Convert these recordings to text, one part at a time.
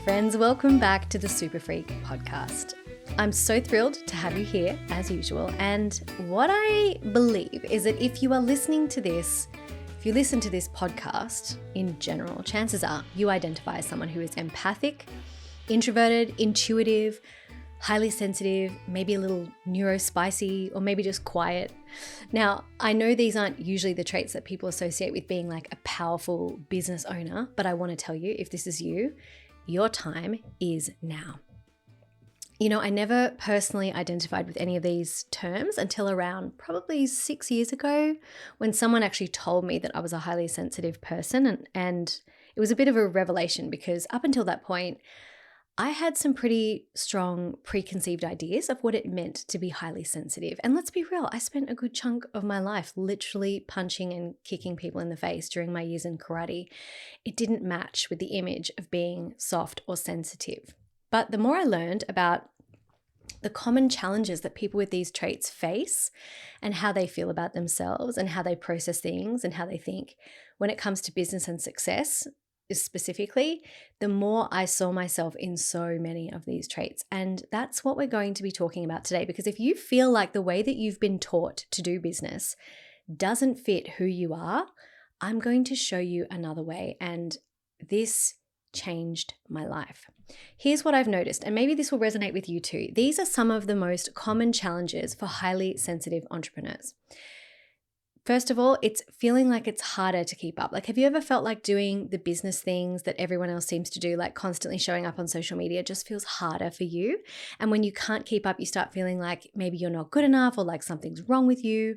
friends. Welcome back to the Super Freak podcast. I'm so thrilled to have you here as usual. And what I believe is that if you listen to this podcast in general, chances are you identify as someone who is empathic, introverted, intuitive, highly sensitive, maybe a little neurospicy, or maybe just quiet. Now, I know these aren't usually the traits that people associate with being like a powerful business owner, but I want to tell you, if this is you, your time is now. You know, I never personally identified with any of these terms until around probably 6 years ago when someone actually told me that I was a highly sensitive person. And it was a bit of a revelation because up until that point, I had some pretty strong preconceived ideas of what it meant to be highly sensitive. And let's be real, I spent a good chunk of my life literally punching and kicking people in the face during my years in karate. It didn't match with the image of being soft or sensitive. But the more I learned about the common challenges that people with these traits face and how they feel about themselves and how they process things and how they think when it comes to business and success, specifically, the more I saw myself in so many of these traits. And that's what we're going to be talking about today, because if you feel like the way that you've been taught to do business doesn't fit who you are, I'm going to show you another way. And this changed my life. Here's what I've noticed, and maybe this will resonate with you too. These are some of the most common challenges for highly sensitive entrepreneurs. First of all, it's feeling like it's harder to keep up. Like, have you ever felt like doing the business things that everyone else seems to do, like constantly showing up on social media just feels harder for you? And when you can't keep up, you start feeling like maybe you're not good enough or like something's wrong with you.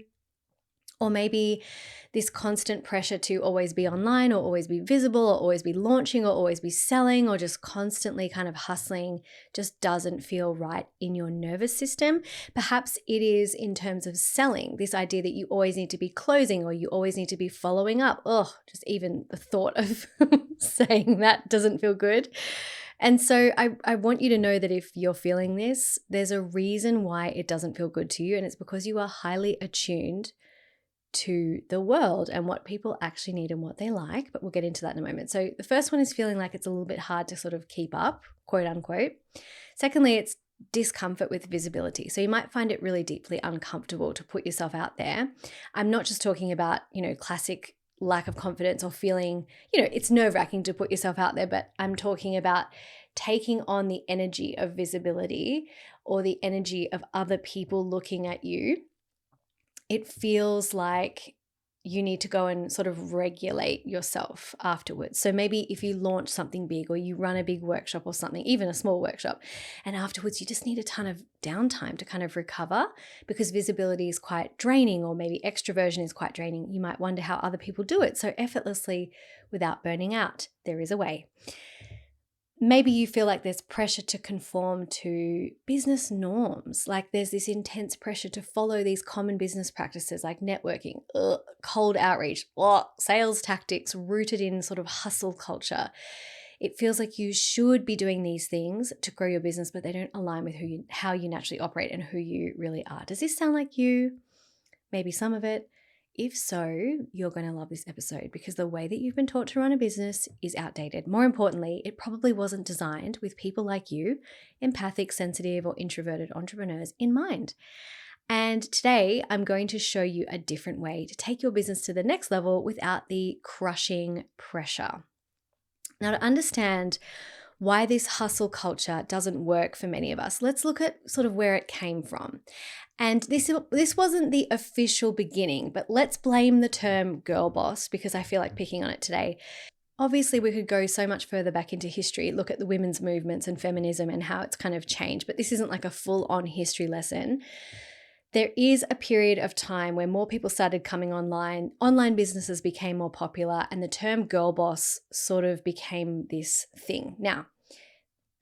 Or maybe this constant pressure to always be online or always be visible or always be launching or always be selling or just constantly kind of hustling just doesn't feel right in your nervous system. Perhaps it is in terms of selling, this idea that you always need to be closing or you always need to be following up. Oh, just even the thought of saying that doesn't feel good. And so I want you to know that if you're feeling this, there's a reason why it doesn't feel good to you, and it's because you are highly attuned to the world and what people actually need and what they like, but we'll get into that in a moment. So the first one is feeling like it's a little bit hard to sort of keep up, quote unquote. Secondly, it's discomfort with visibility. So you might find it really deeply uncomfortable to put yourself out there. I'm not just talking about, classic lack of confidence or feeling, it's nerve-wracking to put yourself out there, but I'm talking about taking on the energy of visibility or the energy of other people looking at you. It feels like you need to go and sort of regulate yourself afterwards. So maybe if you launch something big or you run a big workshop or something, even a small workshop, and afterwards you just need a ton of downtime to kind of recover because visibility is quite draining, or maybe extroversion is quite draining. You might wonder how other people do it so effortlessly without burning out. There is a way. Maybe you feel like there's pressure to conform to business norms. Like there's this intense pressure to follow these common business practices like networking, cold outreach, sales tactics rooted in sort of hustle culture. It feels like you should be doing these things to grow your business, but they don't align with how you naturally operate and who you really are. Does this sound like you? Maybe some of it. If so, you're going to love this episode because the way that you've been taught to run a business is outdated. More importantly, it probably wasn't designed with people like you, empathic, sensitive, or introverted entrepreneurs in mind. And today, I'm going to show you a different way to take your business to the next level without the crushing pressure. Now, to understand why this hustle culture doesn't work for many of us, let's look at sort of where it came from. And this wasn't the official beginning, but let's blame the term girl boss because I feel like picking on it today. Obviously, we could go so much further back into history, look at the women's movements and feminism and how it's kind of changed, but this isn't like a full-on history lesson. There is a period of time where more people started coming online businesses became more popular, and the term girl boss sort of became this thing. Now,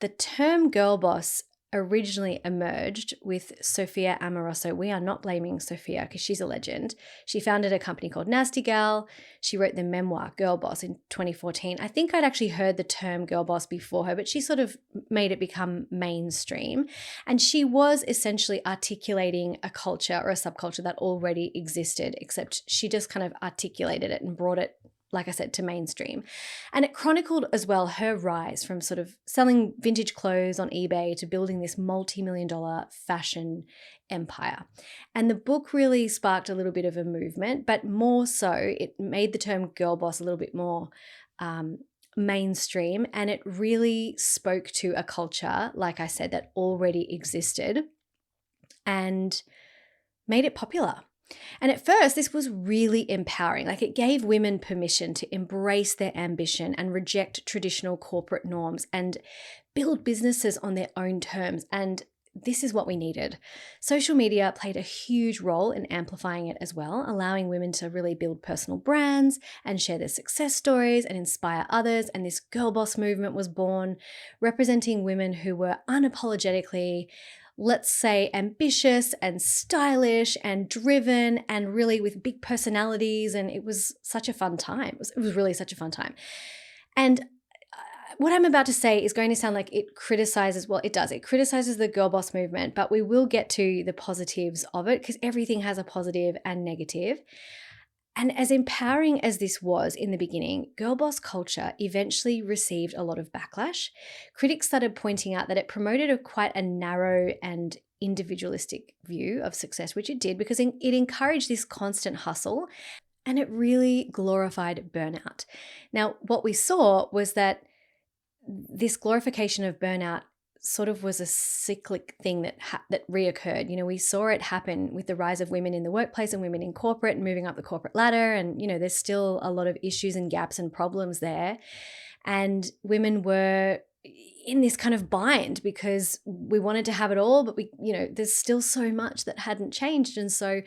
the term girl boss originally emerged with Sophia Amoruso. We are not blaming Sophia because she's a legend. She founded a company called Nasty Gal. She wrote the memoir Girlboss in 2014. I think I'd actually heard the term girl boss before her, but she sort of made it become mainstream. And she was essentially articulating a culture or a subculture that already existed, except she just kind of articulated it and brought it like I said, to mainstream. And it chronicled as well her rise from sort of selling vintage clothes on eBay to building this multi-million-dollar fashion empire. And the book really sparked a little bit of a movement, but more so, it made the term girl boss a little bit more mainstream, and it really spoke to a culture, like I said, that already existed and made it popular. And at first, this was really empowering. Like, it gave women permission to embrace their ambition and reject traditional corporate norms and build businesses on their own terms. And this is what we needed. Social media played a huge role in amplifying it as well, allowing women to really build personal brands and share their success stories and inspire others. And this girl boss movement was born, representing women who were unapologetically, let's say, ambitious and stylish and driven and really with big personalities. And it was such a fun time. It was really such a fun time. And what I'm about to say is going to sound like it criticizes, well, it does. It criticizes the girl boss movement, but we will get to the positives of it because everything has a positive and negative. And as empowering as this was in the beginning, girl boss culture eventually received a lot of backlash. Critics started pointing out that it promoted quite a narrow and individualistic view of success, which it did because it encouraged this constant hustle and it really glorified burnout. Now, what we saw was that this glorification of burnout sort of was a cyclic thing that reoccurred. You know, we saw it happen with the rise of women in the workplace and women in corporate and moving up the corporate ladder. And, you know, there's still a lot of issues and gaps and problems there. And women were in this kind of bind because we wanted to have it all, but there's still so much that hadn't changed. And so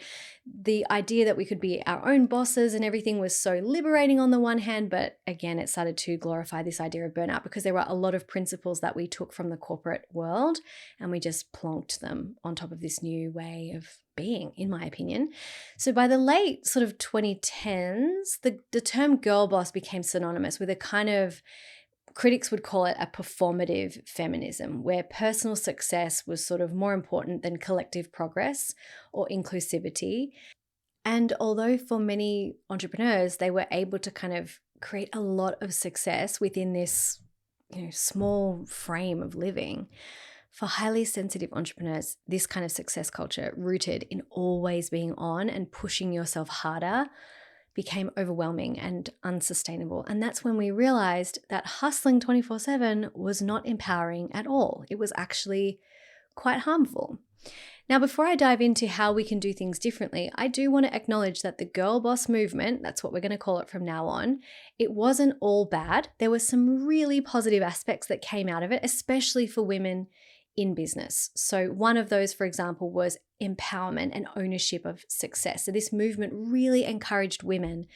the idea that we could be our own bosses and everything was so liberating on the one hand, but again, it started to glorify this idea of burnout because there were a lot of principles that we took from the corporate world and we just plonked them on top of this new way of being, in my opinion. So by the late sort of 2010s, the term girl boss became synonymous with a kind of, critics would call it a performative feminism, where personal success was sort of more important than collective progress or inclusivity. And although for many entrepreneurs, they were able to kind of create a lot of success within this, small frame of living, for highly sensitive entrepreneurs, this kind of success culture rooted in always being on and pushing yourself harder became overwhelming and unsustainable. And that's when we realized that hustling 24/7 was not empowering at all. It was actually quite harmful. Now, before I dive into how we can do things differently, I do want to acknowledge that the girl boss movement, that's what we're going to call it from now on, it wasn't all bad. There were some really positive aspects that came out of it, especially for women in business. So one of those, for example, was empowerment and ownership of success. So this movement really encouraged women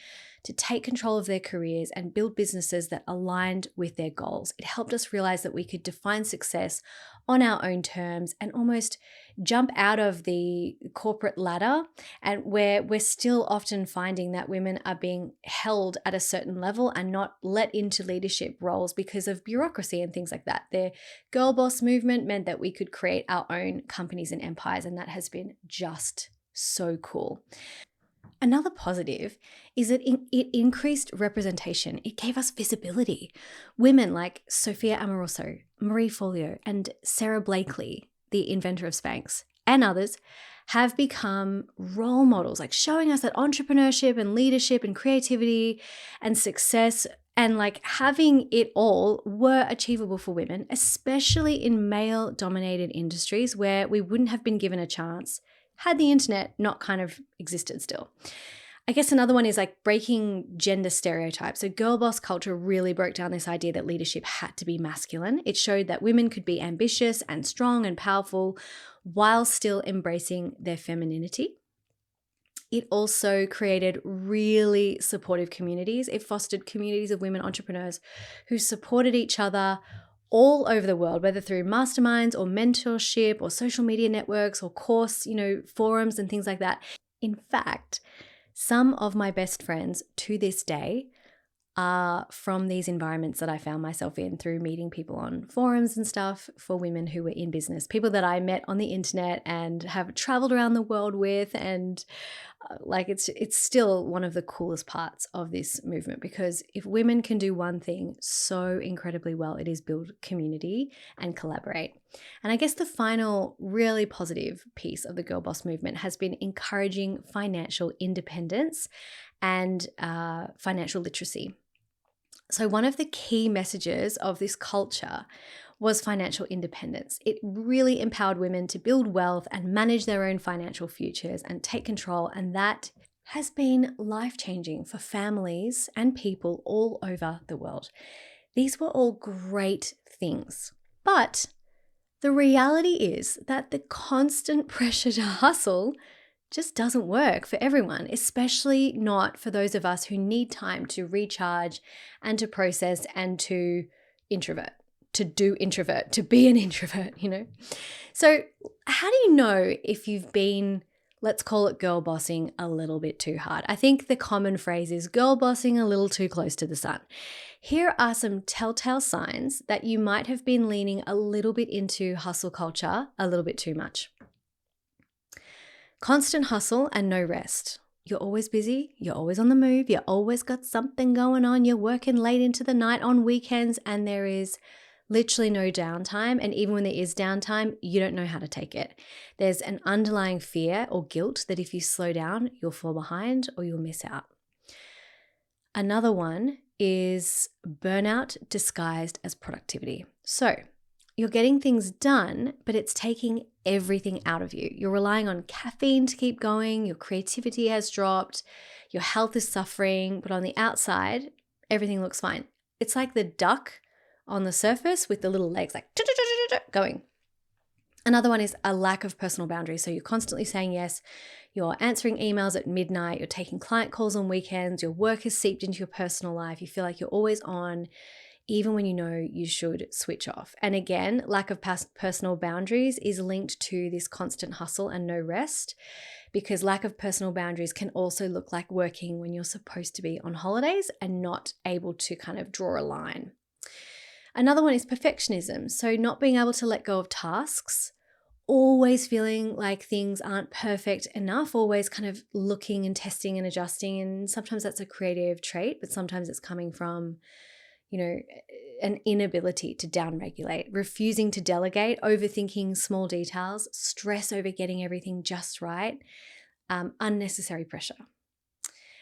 to take control of their careers and build businesses that aligned with their goals. It helped us realize that we could define success on our own terms and almost jump out of the corporate ladder, and where we're still often finding that women are being held at a certain level and not let into leadership roles because of bureaucracy and things like that. The girl boss movement meant that we could create our own companies and empires, and that has been just so cool. Another positive is that it increased representation. It gave us visibility. Women like Sophia Amoruso, Marie Forleo, and Sarah Blakely, the inventor of Spanx, and others, have become role models, like showing us that entrepreneurship and leadership and creativity and success and like having it all were achievable for women, especially in male-dominated industries where we wouldn't have been given a chance had the internet not kind of existed still. I guess another one is like breaking gender stereotypes. So girl boss culture really broke down this idea that leadership had to be masculine. It showed that women could be ambitious and strong and powerful while still embracing their femininity. It also created really supportive communities. It fostered communities of women entrepreneurs who supported each other all over the world, whether through masterminds or mentorship or social media networks or course, forums and things like that. In fact, some of my best friends to this day are from these environments that I found myself in through meeting people on forums and stuff for women who were in business, people that I met on the internet and have traveled around the world with. And like it's still one of the coolest parts of this movement, because if women can do one thing so incredibly well, it is build community and collaborate. And I guess the final really positive piece of the Girl Boss movement has been encouraging financial independence and financial literacy. So one of the key messages of this culture was financial independence. It really empowered women to build wealth and manage their own financial futures and take control. And that has been life-changing for families and people all over the world. These were all great things. But the reality is that the constant pressure to hustle just doesn't work for everyone, especially not for those of us who need time to recharge and to process and to introvert. To be an introvert. So how do you know if you've been, let's call it girl bossing a little bit too hard? I think the common phrase is girl bossing a little too close to the sun. Here are some telltale signs that you might have been leaning a little bit into hustle culture a little bit too much. Constant hustle and no rest. You're always busy, you're always on the move, you always got something going on, you're working late into the night on weekends, and there is literally no downtime. And even when there is downtime, you don't know how to take it. There's an underlying fear or guilt that if you slow down, you'll fall behind or you'll miss out. Another one is burnout disguised as productivity. So you're getting things done, but it's taking everything out of you. You're relying on caffeine to keep going. Your creativity has dropped. Your health is suffering, but on the outside, everything looks fine. It's like the duck on the surface with the little legs like going. Another one is a lack of personal boundaries. So you're constantly saying yes, you're answering emails at midnight, you're taking client calls on weekends, your work has seeped into your personal life. You feel like you're always on, even when you know you should switch off. And again, lack of personal boundaries is linked to this constant hustle and no rest, because lack of personal boundaries can also look like working when you're supposed to be on holidays and not able to kind of draw a line. Another one is perfectionism. So not being able to let go of tasks, always feeling like things aren't perfect enough, always kind of looking and testing and adjusting. And sometimes that's a creative trait, but sometimes it's coming from, an inability to downregulate, refusing to delegate, overthinking small details, stress over getting everything just right, unnecessary pressure.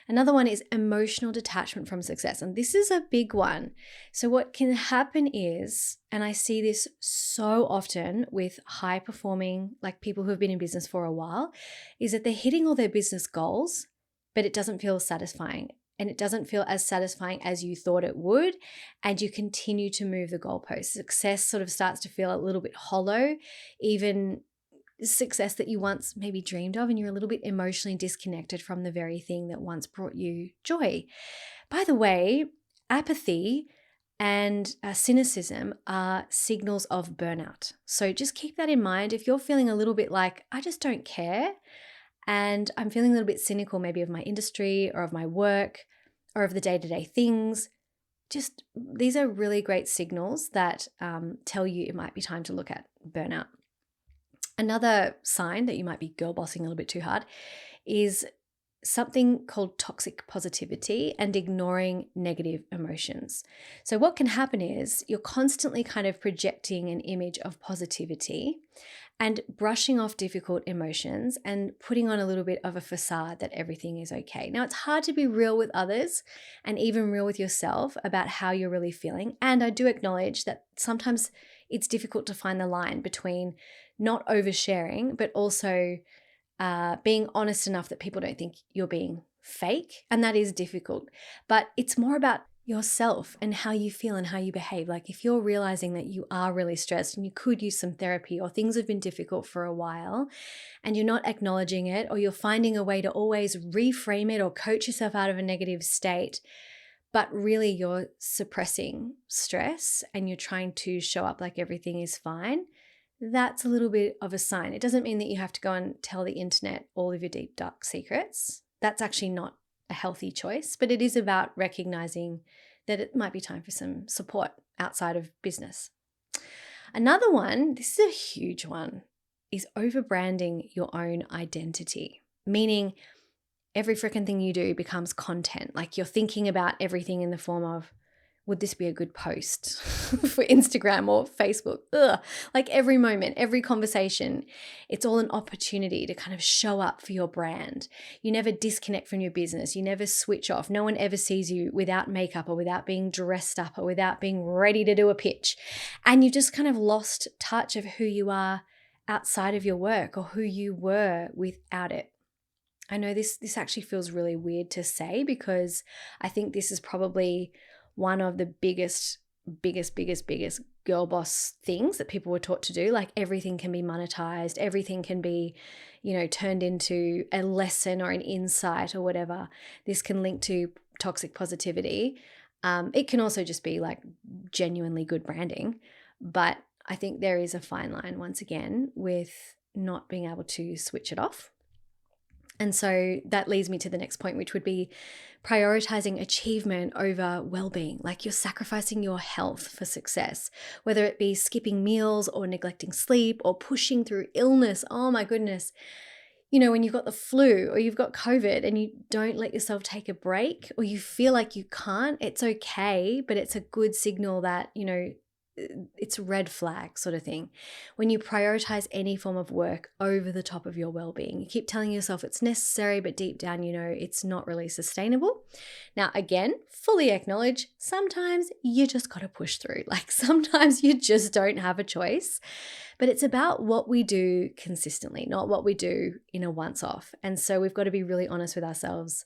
Another one is emotional detachment from success. And this is a big one. So what can happen is, and I see this so often with high performing, like people who have been in business for a while, is that they're hitting all their business goals, but it doesn't feel satisfying. And it doesn't feel as satisfying as you thought it would. And you continue to move the goalposts. Success sort of starts to feel a little bit hollow, even success that you once maybe dreamed of, and you're a little bit emotionally disconnected from the very thing that once brought you joy. By the way, apathy and cynicism are signals of burnout. So just keep that in mind. If you're feeling a little bit like, I just don't care, and I'm feeling a little bit cynical maybe of my industry or of my work or of the day-to-day things, just these are really great signals that tell you it might be time to look at burnout. Another sign that you might be girl bossing a little bit too hard is something called toxic positivity and ignoring negative emotions. So what can happen is you're constantly kind of projecting an image of positivity and brushing off difficult emotions and putting on a little bit of a facade that everything is okay. Now, it's hard to be real with others and even real with yourself about how you're really feeling. And I do acknowledge that sometimes it's difficult to find the line between not oversharing, but also being honest enough that people don't think you're being fake. And that is difficult. But it's more about yourself and how you feel and how you behave. Like if you're realizing that you are really stressed and you could use some therapy, or things have been difficult for a while and you're not acknowledging it, or you're finding a way to always reframe it or coach yourself out of a negative state, but really you're suppressing stress and you're trying to show up like everything is fine, that's a little bit of a sign. It doesn't mean that you have to go and tell the internet all of your deep, dark secrets. That's actually not a healthy choice, but it is about recognizing that it might be time for some support outside of business. Another one, this is a huge one, is overbranding your own identity, meaning every freaking thing you do becomes content. Like you're thinking about everything in the form of, would this be a good post for Instagram or Facebook? Ugh. Like every moment, every conversation, it's all an opportunity to kind of show up for your brand. You never disconnect from your business. You never switch off. No one ever sees you without makeup or without being dressed up or without being ready to do a pitch. And you just kind of lost touch of who you are outside of your work or who you were without it. I know this actually feels really weird to say, because I think this is probably one of the biggest girl boss things that people were taught to do. Like everything can be monetized, everything can be, turned into a lesson or an insight or whatever. This can link to toxic positivity. It can also just be like genuinely good branding. But I think there is a fine line, once again, with not being able to switch it off. And so that leads me to the next point, which would be prioritizing achievement over well-being. Like you're sacrificing your health for success, whether it be skipping meals or neglecting sleep or pushing through illness. Oh my goodness. When you've got the flu or you've got COVID and you don't let yourself take a break, or you feel like you can't, it's okay, but it's a good signal that, it's a red flag sort of thing. When you prioritize any form of work over the top of your well-being, you keep telling yourself it's necessary, but deep down, it's not really sustainable. Now, again, fully acknowledge sometimes you just got to push through. Like sometimes you just don't have a choice, but it's about what we do consistently, not what we do in a once-off. And so we've got to be really honest with ourselves.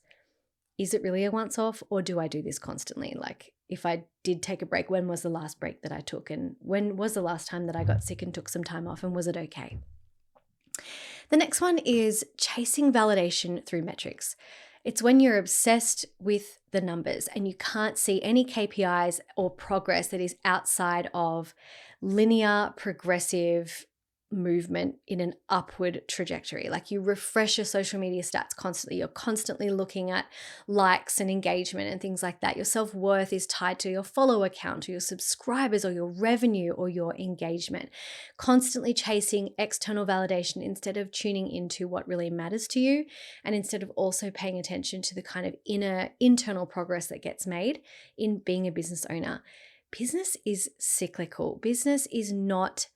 Is it really a once-off, or do I do this constantly? Like if I did take a break, when was the last break that I took? And when was the last time that I got sick and took some time off, and was it okay? The next one is chasing validation through metrics. It's when you're obsessed with the numbers and you can't see any KPIs or progress that is outside of linear, progressive movement in an upward trajectory. Like you refresh your social media stats constantly. You're constantly looking at likes and engagement and things like that. Your self-worth is tied to your follower count, or your subscribers, or your revenue, or your engagement. Constantly chasing external validation instead of tuning into what really matters to you, and instead of also paying attention to the kind of internal progress that gets made in being a business owner. Business is cyclical. Business is not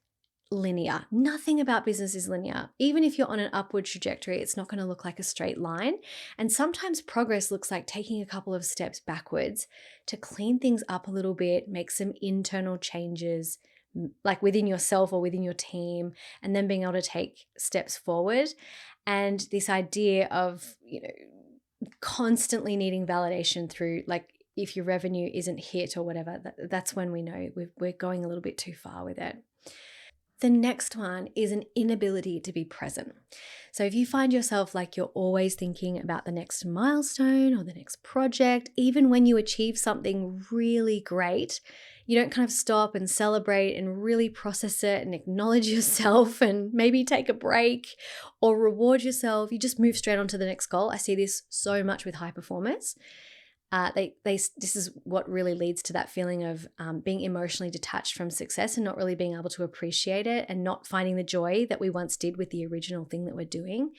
linear. Nothing about business is linear. Even if you're on an upward trajectory, it's not going to look like a straight line. And sometimes progress looks like taking a couple of steps backwards to clean things up a little bit, make some internal changes, like within yourself or within your team, and then being able to take steps forward. And this idea of, constantly needing validation through, like, if your revenue isn't hit or whatever, that's when we know we're going a little bit too far with it. The next one is an inability to be present. So if you find yourself like you're always thinking about the next milestone or the next project, even when you achieve something really great, you don't kind of stop and celebrate and really process it and acknowledge yourself and maybe take a break or reward yourself. You just move straight on to the next goal. I see this so much with high performers. This is what really leads to that feeling of being emotionally detached from success and not really being able to appreciate it and not finding the joy that we once did with the original thing that we're doing.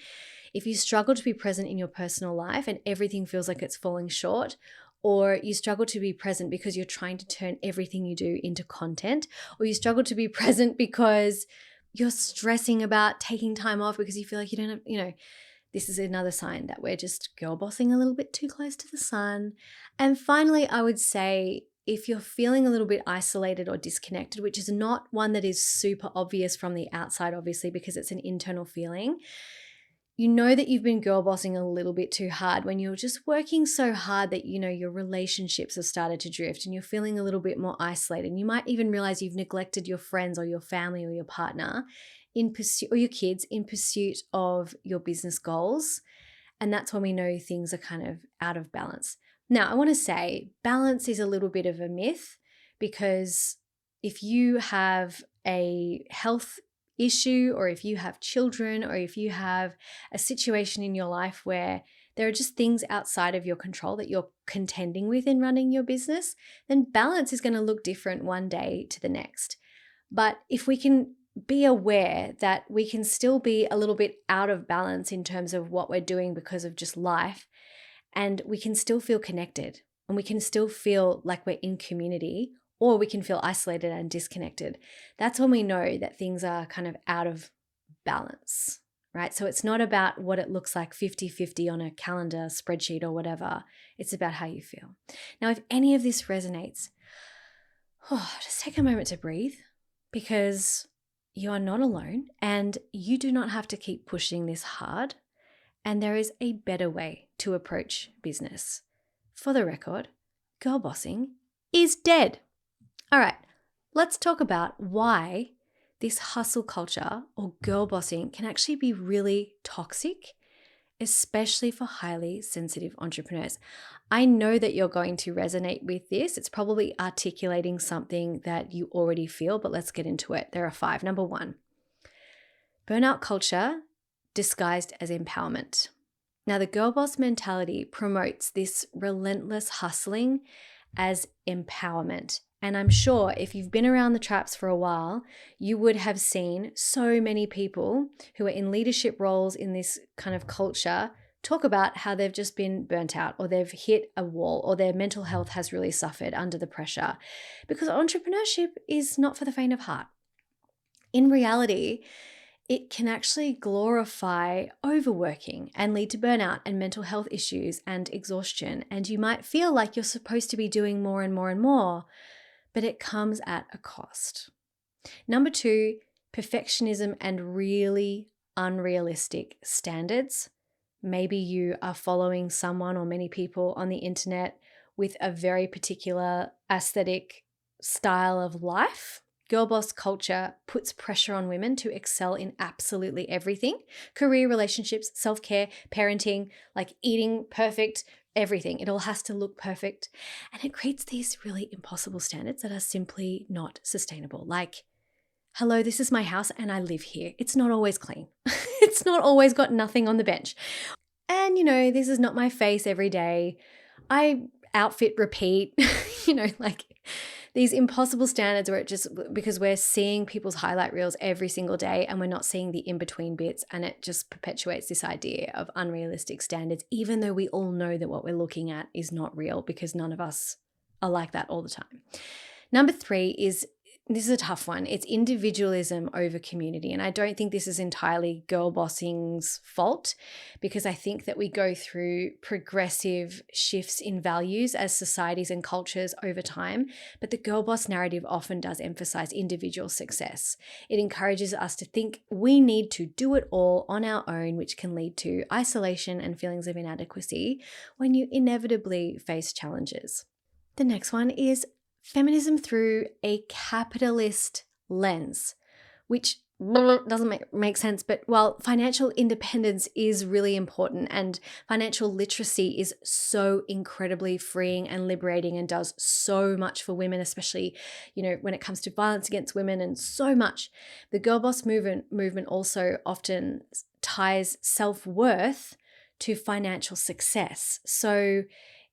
If you struggle to be present in your personal life and everything feels like it's falling short, or you struggle to be present because you're trying to turn everything you do into content, or you struggle to be present because you're stressing about taking time off because you feel like you don't have, this is another sign that we're just girl bossing a little bit too close to the sun. And finally, I would say if you're feeling a little bit isolated or disconnected, which is not one that is super obvious from the outside, obviously, because it's an internal feeling, you know that you've been girl bossing a little bit too hard when you're just working so hard that, your relationships have started to drift and you're feeling a little bit more isolated. And you might even realize you've neglected your friends or your family or your partner in pursuit, or your kids in pursuit of your business goals. And that's when we know things are kind of out of balance. Now, I want to say balance is a little bit of a myth, because if you have a health issue, or if you have children, or if you have a situation in your life where there are just things outside of your control that you're contending with in running your business, then balance is going to look different one day to the next. But if we can be aware that we can still be a little bit out of balance in terms of what we're doing because of just life, and we can still feel connected, and we can still feel like we're in community, or we can feel isolated and disconnected. That's when we know that things are kind of out of balance, right? So it's not about what it looks like 50-50 on a calendar spreadsheet or whatever. It's about how you feel. Now, if any of this resonates, just take a moment to breathe, because you are not alone and you do not have to keep pushing this hard. And there is a better way to approach business. For the record, girlbossing is dead. All right, let's talk about why this hustle culture or girlbossing can actually be really toxic, especially for highly sensitive entrepreneurs. I know that you're going to resonate with this. It's probably articulating something that you already feel, but let's get into it. There are 5. Number 1, burnout culture disguised as empowerment. Now, the girl boss mentality promotes this relentless hustling as empowerment. And I'm sure if you've been around the traps for a while, you would have seen so many people who are in leadership roles in this kind of culture talk about how they've just been burnt out, or they've hit a wall, or their mental health has really suffered under the pressure, because entrepreneurship is not for the faint of heart. In reality, it can actually glorify overworking and lead to burnout and mental health issues and exhaustion. And you might feel like you're supposed to be doing more and more and more, but it comes at a cost. Number 2, perfectionism and really unrealistic standards. Maybe you are following someone or many people on the internet with a very particular aesthetic style of life. Girlboss culture puts pressure on women to excel in absolutely everything: career, relationships, self-care, parenting, like eating perfect, everything. It all has to look perfect. And it creates these really impossible standards that are simply not sustainable. Like, hello, this is my house and I live here. It's not always clean. It's not always got nothing on the bench. And, this is not my face every day. I outfit repeat, like these impossible standards where it just, because we're seeing people's highlight reels every single day and we're not seeing the in-between bits, and it just perpetuates this idea of unrealistic standards, even though we all know that what we're looking at is not real, because none of us are like that all the time. Number 3 is, this is a tough one. It's individualism over community. And I don't think this is entirely girlbossing's fault, because I think that we go through progressive shifts in values as societies and cultures over time. But the girlboss narrative often does emphasize individual success. It encourages us to think we need to do it all on our own, which can lead to isolation and feelings of inadequacy when you inevitably face challenges. The next one is feminism through a capitalist lens, which doesn't make sense. But while financial independence is really important and financial literacy is so incredibly freeing and liberating and does so much for women, especially, when it comes to violence against women and so much, the Girlboss movement also often ties self-worth to financial success. So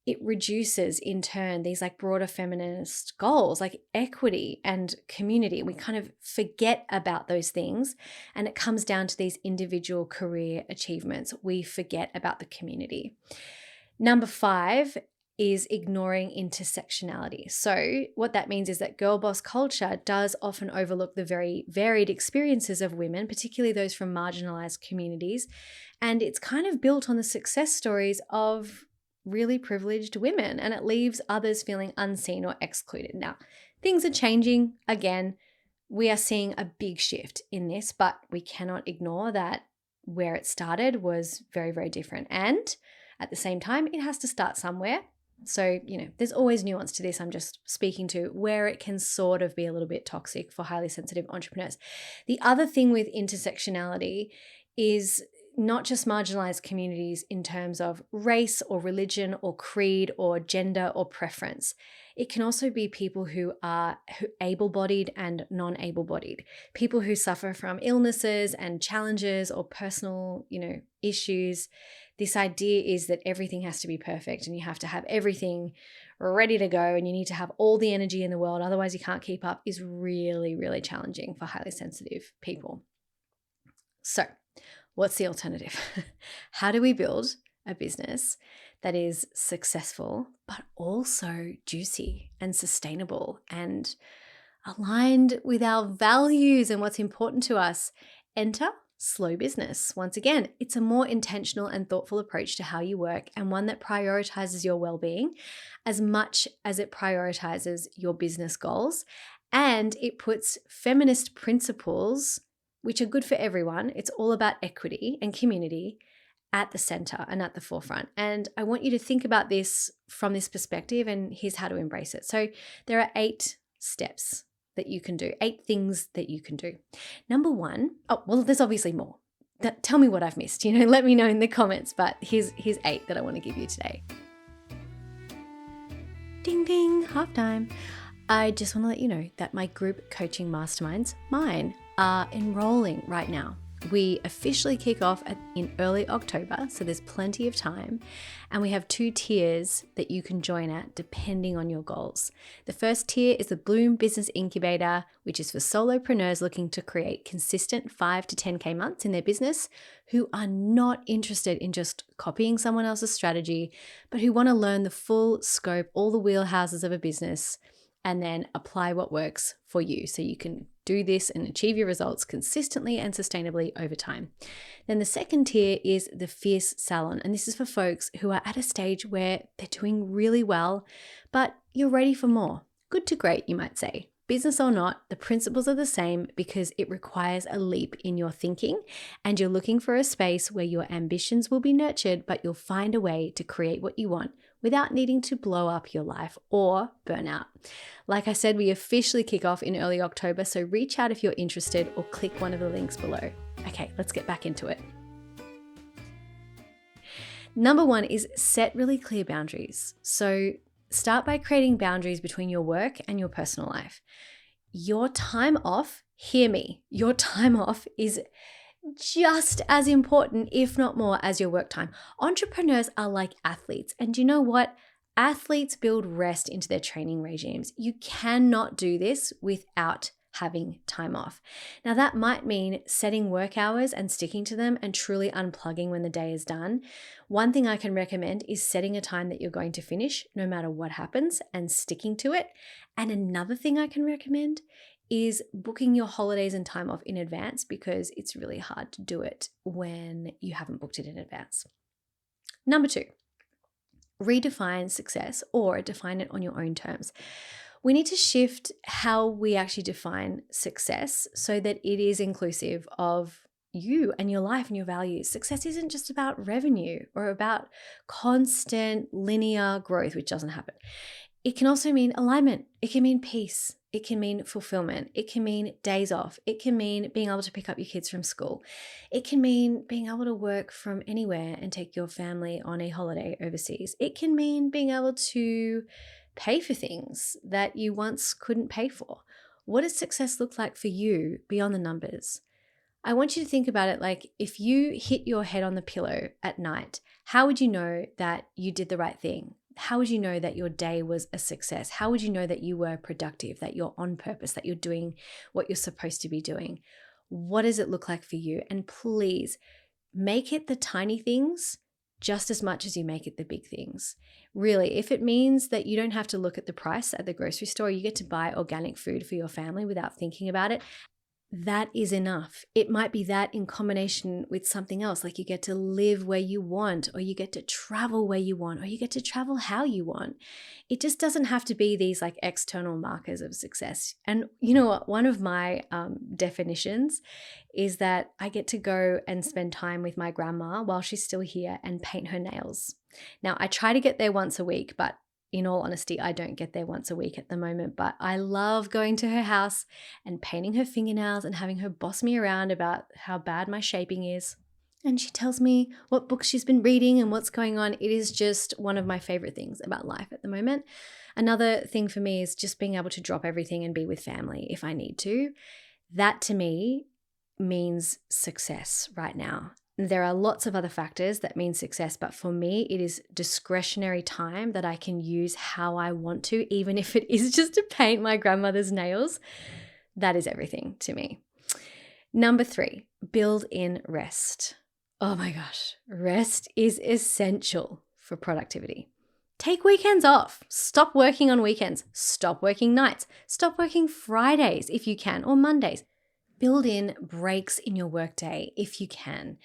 it reduces in turn these like broader feminist goals like equity and community. We kind of forget about those things, and it comes down to these individual career achievements. We forget about the community. Number 5 is ignoring intersectionality. So what that means is that girlboss culture does often overlook the very varied experiences of women, particularly those from marginalized communities. And it's kind of built on the success stories of really privileged women, and it leaves others feeling unseen or excluded. Now, things are changing again. We are seeing a big shift in this, but we cannot ignore that where it started was very, very different. And at the same time, it has to start somewhere. So, there's always nuance to this. I'm just speaking to where it can sort of be a little bit toxic for highly sensitive entrepreneurs. The other thing with intersectionality is not just marginalized communities in terms of race or religion or creed or gender or preference. It can also be people who are able-bodied and non-able-bodied, people who suffer from illnesses and challenges or personal, issues. this idea is that everything has to be perfect and you have to have everything ready to go and you need to have all the energy in the world, otherwise you can't keep up, is really, really challenging for highly sensitive people. So, what's the alternative? How do we build a business that is successful, but also juicy and sustainable and aligned with our values and what's important to us? Enter slow business. Once again, it's a more intentional and thoughtful approach to how you work, and one that prioritizes your well-being as much as it prioritizes your business goals. And it puts feminist principles, which are good for everyone. It's all about equity and community at the center and at the forefront. And I want you to think about this from this perspective, and here's how to embrace it. So there are 8 steps that you can do, 8 things that you can do. Number 1, there's obviously more. Tell me what I've missed, let me know in the comments, but here's 8 that I want to give you today. Ding, ding, halftime. I just want to let you know that my group coaching masterminds, mine, are enrolling right now. We officially kick off in early October, so there's plenty of time. And we have 2 tiers that you can join at depending on your goals. The first tier is the Bloom Business Incubator, which is for solopreneurs looking to create consistent 5 to 10K months in their business, who are not interested in just copying someone else's strategy, but who want to learn the full scope, all the wheelhouses of a business, and then apply what works for you so you can do this and achieve your results consistently and sustainably over time. Then the second tier is the Fierce Salon, and this is for folks who are at a stage where they're doing really well, but you're ready for more. Good to great, you might say. Business or not, the principles are the same because it requires a leap in your thinking, and you're looking for a space where your ambitions will be nurtured, but you'll find a way to create what you want without needing to blow up your life or burn out. Like I said, we officially kick off in early October, so reach out if you're interested or click one of the links below. Okay, let's get back into it. Number 1 is set really clear boundaries. So start by creating boundaries between your work and your personal life. Your time off, hear me, your time off is just as important, if not more, as your work time. Entrepreneurs are like athletes. And you know what? Athletes build rest into their training regimes. You cannot do this without having time off. Now, that might mean setting work hours and sticking to them and truly unplugging when the day is done. One thing I can recommend is setting a time that you're going to finish no matter what happens and sticking to it. And another thing I can recommend is booking your holidays and time off in advance, because it's really hard to do it when you haven't booked it in advance. Number 2, redefine success, or define it on your own terms. We need to shift how we actually define success so that it is inclusive of you and your life and your values. Success isn't just about revenue or about constant linear growth, which doesn't happen. It can also mean alignment. It can mean peace. It can mean fulfillment. It can mean days off. It can mean being able to pick up your kids from school. It can mean being able to work from anywhere and take your family on a holiday overseas. It can mean being able to pay for things that you once couldn't pay for. What does success look like for you beyond the numbers? I want you to think about it like, if you hit your head on the pillow at night, how would you know that you did the right thing? How would you know that your day was a success? How would you know that you were productive, that you're on purpose, that you're doing what you're supposed to be doing? What does it look like for you? And please make it the tiny things just as much as you make it the big things. Really, if it means that you don't have to look at the price at the grocery store, you get to buy organic food for your family without thinking about it, that is enough. It might be that in combination with something else, like you get to live where you want, or you get to travel where you want, or you get to travel how you want. It just doesn't have to be these like external markers of success. And you know what? One of my definitions is that I get to go and spend time with my grandma while she's still here and paint her nails. Now, I try to get there once a week, but in all honesty, I don't get there once a week at the moment, but I love going to her house and painting her fingernails and having her boss me around about how bad my shaping is. And she tells me what books she's been reading and what's going on. It is just one of my favorite things about life at the moment. Another thing for me is just being able to drop everything and be with family if I need to. That to me means success right now. There are lots of other factors that mean success, but for me, it is discretionary time that I can use how I want to, even if it is just to paint my grandmother's nails. That is everything to me. Number 3, build in rest. Oh my gosh, rest is essential for productivity. Take weekends off. Stop working on weekends. Stop working nights. Stop working Fridays if you can, or Mondays. Build in breaks in your workday if you can.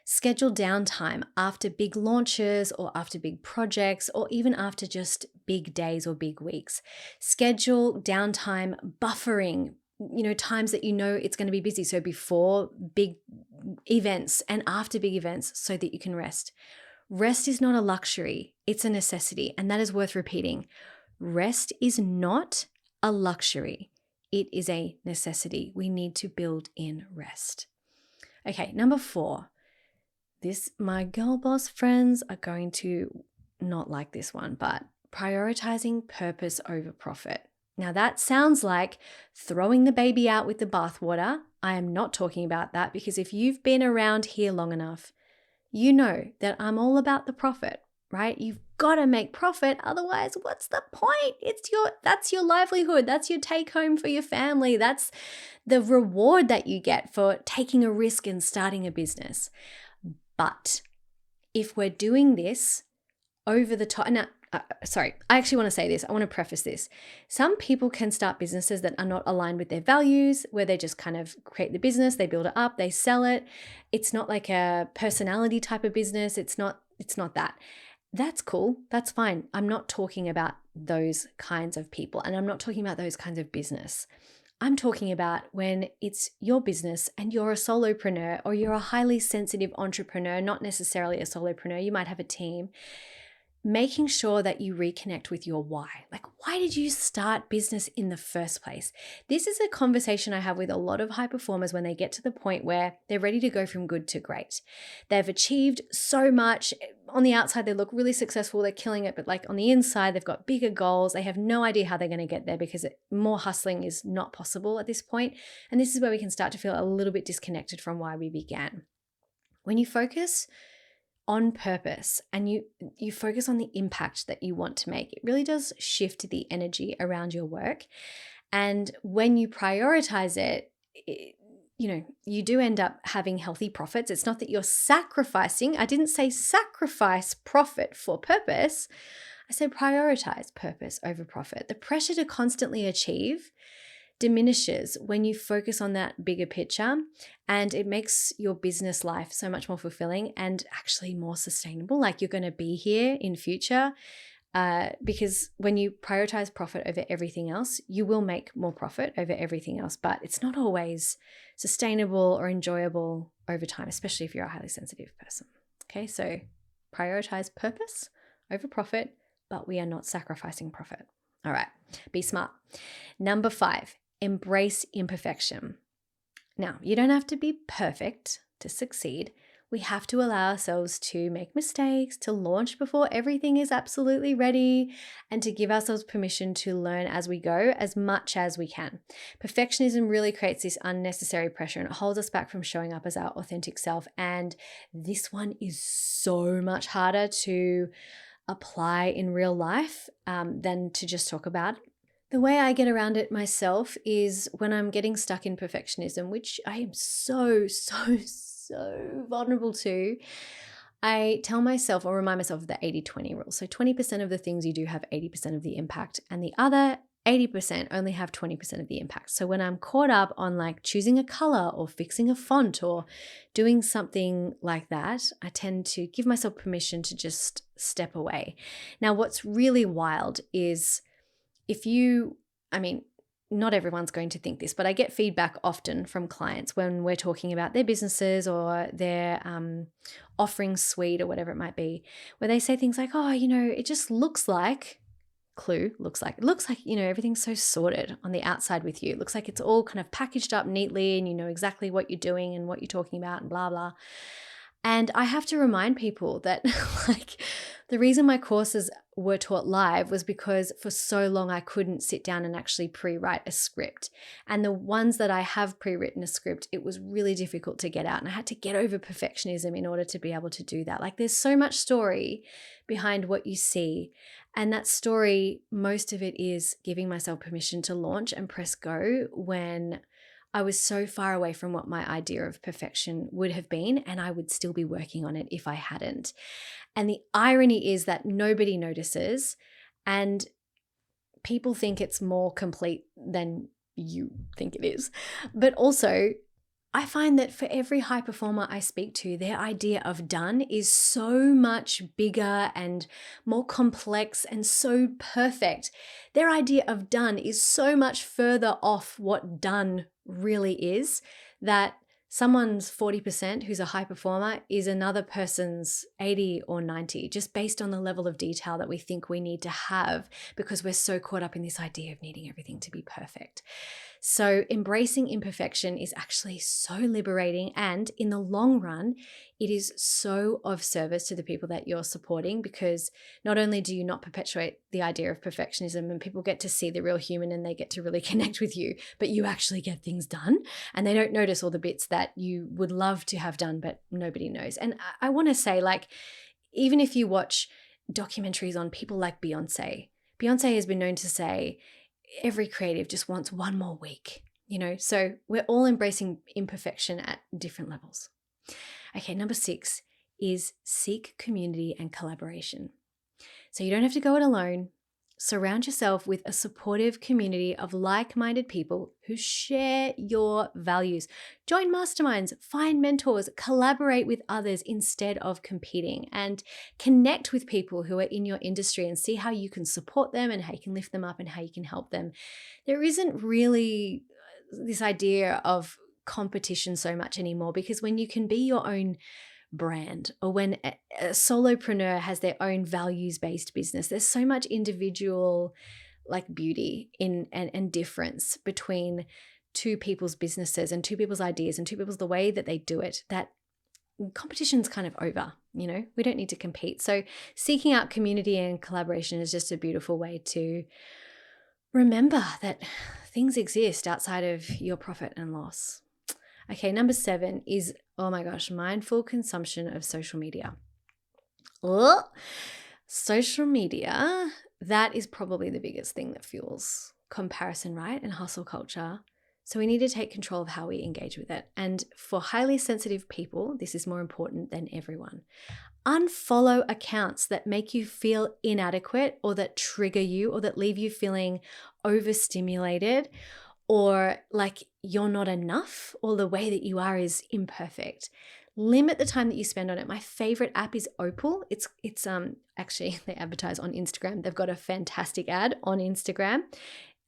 Schedule downtime after big launches or after big projects or even after just big days or big weeks. Schedule downtime buffering, times that it's going to be busy. So before big events and after big events so that you can rest. Rest is not a luxury, it's a necessity, and that is worth repeating. Rest is not a luxury, it is a necessity. We need to build in rest. Okay, number 4. My girl boss friends are going to not like this one, but prioritizing purpose over profit. Now that sounds like throwing the baby out with the bathwater. I am not talking about that, because if you've been around here long enough, you know that I'm all about the profit, right? You've got to make profit. Otherwise, what's the point? That's your livelihood. That's your take home for your family. That's the reward that you get for taking a risk and starting a business. But if we're doing this over the top, I actually want to say this. I want to preface this. Some people can start businesses that are not aligned with their values, where they just kind of create the business, they build it up, they sell it. It's not like a personality type of business. It's not that. That's cool. That's fine. I'm not talking about those kinds of people, and I'm not talking about those kinds of business. I'm talking about when it's your business and you're a solopreneur, or you're a highly sensitive entrepreneur, not necessarily a solopreneur. You might have a team. Making sure that you reconnect with your why. Like, why did you start business in the first place? This is a conversation I have with a lot of high performers when they get to the point where they're ready to go from good to great. They've achieved so much. On the outside, they look really successful. They're killing it. But like on the inside, they've got bigger goals. They have no idea how they're going to get there, because more hustling is not possible at this point. And this is where we can start to feel a little bit disconnected from why we began. When you focus on purpose and you focus on the impact that you want to make, it really does shift the energy around your work. And when you prioritize it, you do end up having healthy profits. It's not that you're sacrificing. I didn't say sacrifice profit for purpose. I said prioritize purpose over profit. The pressure to constantly achieve diminishes when you focus on that bigger picture, and it makes your business life so much more fulfilling and actually more sustainable. Like, you're going to be here in future because when you prioritize profit over everything else, you will make more profit over everything else, but it's not always sustainable or enjoyable over time, especially if you're a highly sensitive person. Okay, so prioritize purpose over profit, but we are not sacrificing profit. All right, be smart. Number 5, embrace imperfection. Now, you don't have to be perfect to succeed. We have to allow ourselves to make mistakes, to launch before everything is absolutely ready, and to give ourselves permission to learn as we go as much as we can. Perfectionism really creates this unnecessary pressure, and it holds us back from showing up as our authentic self. And this one is so much harder to apply in real life than to just talk about. The way I get around it myself is when I'm getting stuck in perfectionism, which I am so vulnerable to, I tell myself or remind myself of the 80-20 rule. So 20% of the things you do have 80% of the impact, and the other 80% only have 20% of the impact. So when I'm caught up on like choosing a color or fixing a font or doing something like that, I tend to give myself permission to just step away. Now, what's really wild is not everyone's going to think this, but I get feedback often from clients when we're talking about their businesses or their offering suite or whatever it might be, where they say things like, oh, it just looks like, it looks like, everything's so sorted on the outside with you. It looks like it's all kind of packaged up neatly and you know exactly what you're doing and what you're talking about and blah, blah. And I have to remind people that like the reason my courses were taught live was because for so long I couldn't sit down and actually pre-write a script. And the ones that I have pre-written a script, it was really difficult to get out. And I had to get over perfectionism in order to be able to do that. Like there's so much story behind what you see. And that story, most of it is giving myself permission to launch and press go when I was so far away from what my idea of perfection would have been, and I would still be working on it if I hadn't. And the irony is that nobody notices, and people think it's more complete than you think it is. But also, I find that for every high performer I speak to, their idea of done is so much bigger and more complex and so perfect. Their idea of done is so much further off what done really is, that someone's 40% who's a high performer is another person's 80 or 90, just based on the level of detail that we think we need to have, because we're so caught up in this idea of needing everything to be perfect. So embracing imperfection is actually so liberating, and in the long run, it is so of service to the people that you're supporting, because not only do you not perpetuate the idea of perfectionism and people get to see the real human and they get to really connect with you, but you actually get things done and they don't notice all the bits that you would love to have done, but nobody knows. And I want to say, like, even if you watch documentaries on people like Beyonce has been known to say, every creative just wants one more week, so we're all embracing imperfection at different levels. Okay, number 6 is seek community and collaboration. So you don't have to go it alone. Surround yourself with a supportive community of like-minded people who share your values. Join masterminds, find mentors, collaborate with others instead of competing, and connect with people who are in your industry and see how you can support them and how you can lift them up and how you can help them. There isn't really this idea of competition so much anymore, because when you can be your own brand, or when a solopreneur has their own values-based business, there's so much individual beauty in and difference between two people's businesses and two people's ideas and two people's the way that they do it, that competition's kind of over. We don't need to compete. So seeking out community and collaboration is just a beautiful way to remember that things exist outside of your profit and loss. Okay, number 7 is, oh my gosh, mindful consumption of social media. Social media, that is probably the biggest thing that fuels comparison, right? And hustle culture. So we need to take control of how we engage with it. And for highly sensitive people, this is more important than everyone. Unfollow accounts that make you feel inadequate, or that trigger you, or that leave you feeling overstimulated, or like you're not enough, or the way that you are is imperfect. Limit the time that you spend on it. My favorite app is Opal. It's actually, they advertise on Instagram. They've got a fantastic ad on Instagram.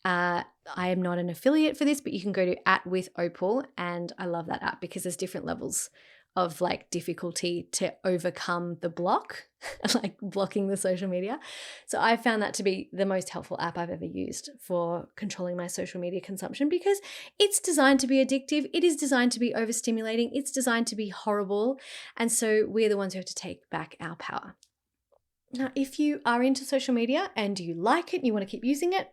I am not an affiliate for this, but you can go to @withopal, and I love that app because there's different levels of difficulty to overcome the block, like blocking the social media. So I found that to be the most helpful app I've ever used for controlling my social media consumption, because it's designed to be addictive. It is designed to be overstimulating. It's designed to be horrible. And so we're the ones who have to take back our power. Now, if you are into social media and you like it and you want to keep using it,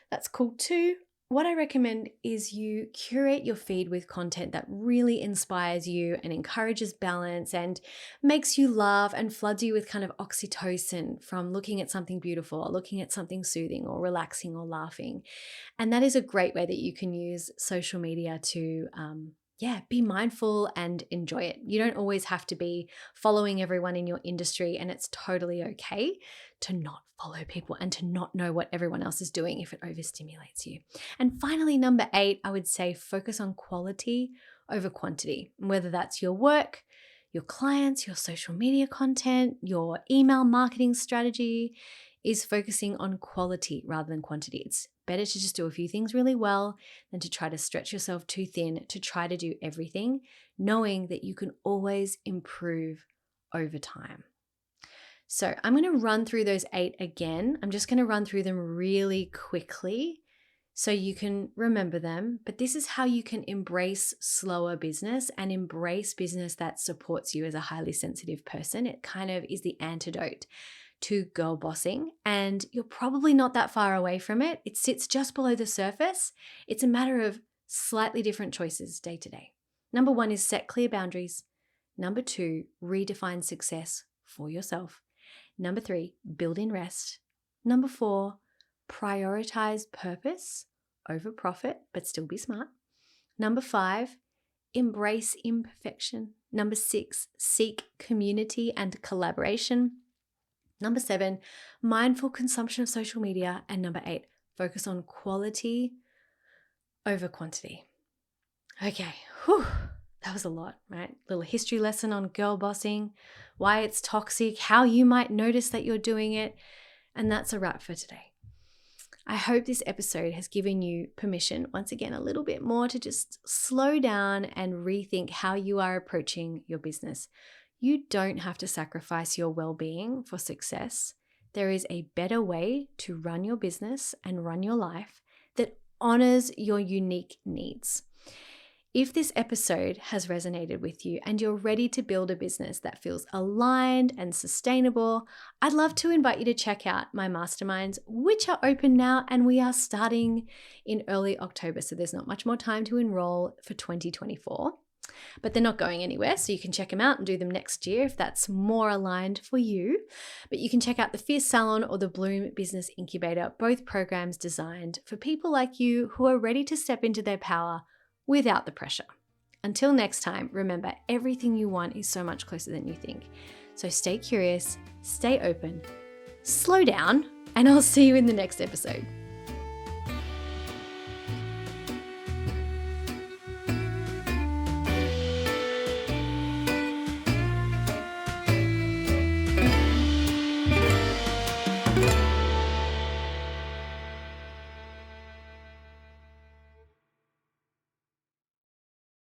that's cool too. What I recommend is you curate your feed with content that really inspires you and encourages balance and makes you laugh and floods you with kind of oxytocin from looking at something beautiful or looking at something soothing or relaxing or laughing. And that is a great way that you can use social media to be mindful and enjoy it. You don't always have to be following everyone in your industry, and it's totally okay to not follow people and to not know what everyone else is doing if it overstimulates you. And finally, number 8, I would say focus on quality over quantity, whether that's your work, your clients, your social media content, your email marketing strategy is focusing on quality rather than quantity. It's better to just do a few things really well than to try to stretch yourself too thin to try to do everything, knowing that you can always improve over time. So I'm going to run through those 8 again. I'm just going to run through them really quickly so you can remember them. But this is how you can embrace slower business and embrace business that supports you as a highly sensitive person. It kind of is the antidote to Girlbossing, and you're probably not that far away from it. It sits just below the surface. It's a matter of slightly different choices day to day. Number 1 is set clear boundaries. Number 2, redefine success for yourself. Number 3, build in rest. Number 4, prioritize purpose over profit, but still be smart. Number 5, embrace imperfection. Number 6, seek community and collaboration. Number 7, mindful consumption of social media. And number 8, focus on quality over quantity. Okay, that was a lot, right? Little history lesson on girlbossing, why it's toxic, how you might notice that you're doing it. And that's a wrap for today. I hope this episode has given you permission, once again, a little bit more to just slow down and rethink how you are approaching your business. You don't have to sacrifice your well-being for success. There is a better way to run your business and run your life that honors your unique needs. If this episode has resonated with you and you're ready to build a business that feels aligned and sustainable, I'd love to invite you to check out my masterminds, which are open now, and we are starting in early October. So there's not much more time to enroll for 2024, but they're not going anywhere. So you can check them out and do them next year if that's more aligned for you. But you can check out the Fierce Salon or the Bloom Business Incubator, both programs designed for people like you who are ready to step into their power without the pressure. Until next time, remember, everything you want is so much closer than you think. So stay curious, stay open, slow down, and I'll see you in the next episode.